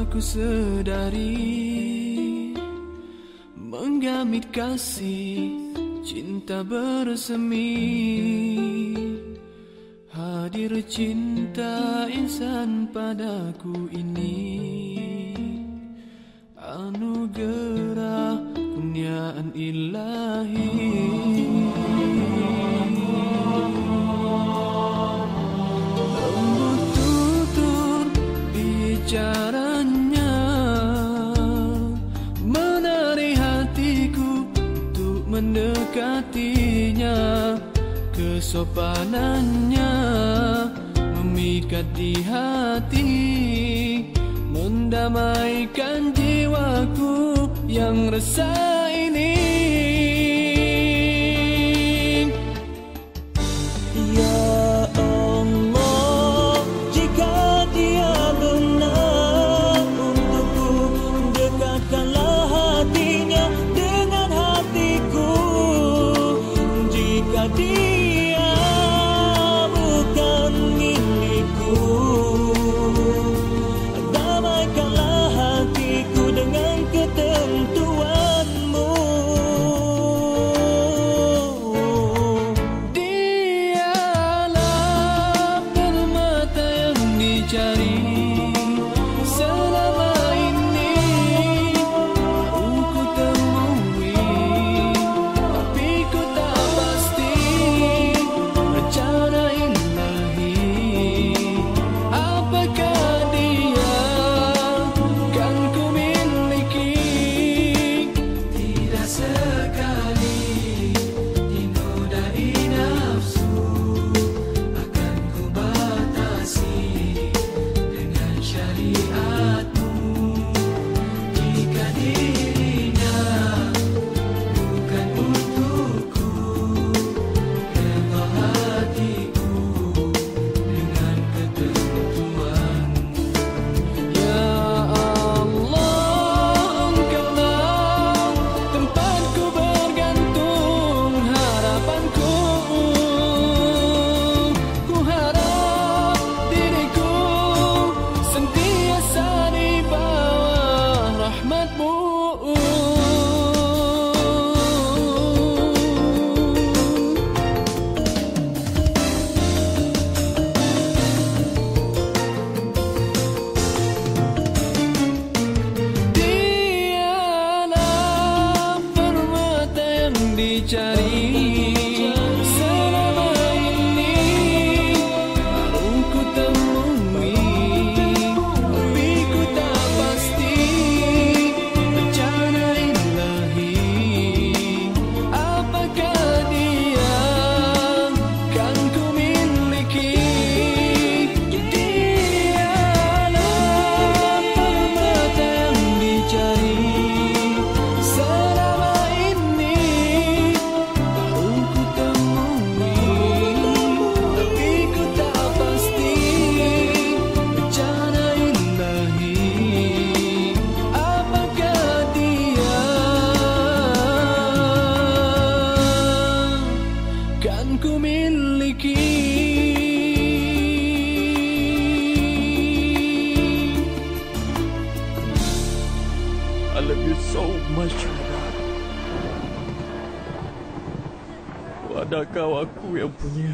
ku sedari, menggamit kasih cinta bersemi, hadir cinta insan padaku ini, anugerah kurniaan ilahi. Lembut tutur bicaranya, menarik hatiku untuk mendekatinya. Kesopanannya memikat di hati, mendamaikan jiwaku yang resah ini. Ya Allah, jika dia benar untukku, dekatkanlah hatinya dengan hatiku. Jika dia bukan milikku, damaikanlah hatiku dengan ketentuanmu. Dialah permata yang dicari selama ini, baru ku temui, tapi ku tak pasti rencana ilahi. Apakah dia kan ku miliki? Tidak sekali dinodai nafsu, akan ku batasi dengan syariatmu. Jika dirinya bukan untukku, redha hatiku dengan ketentuanmu. Ya Allah, Engkaulah tempatku bergantung harapanku. Ku harap diriku sentiasa di bawah rahmat-Mu. Dialah permata yang dicari selama ini, baru ku temui, tapi ku tak pasti rencana ilahi. Apakah dia kan ku miliki? Dialah permata yang dicari selama ini, baru ku temui, tapi ku tak pasti rencana ilahi. Apakah dia kan ku miliki? I love you so much. Adakah aku yang punya?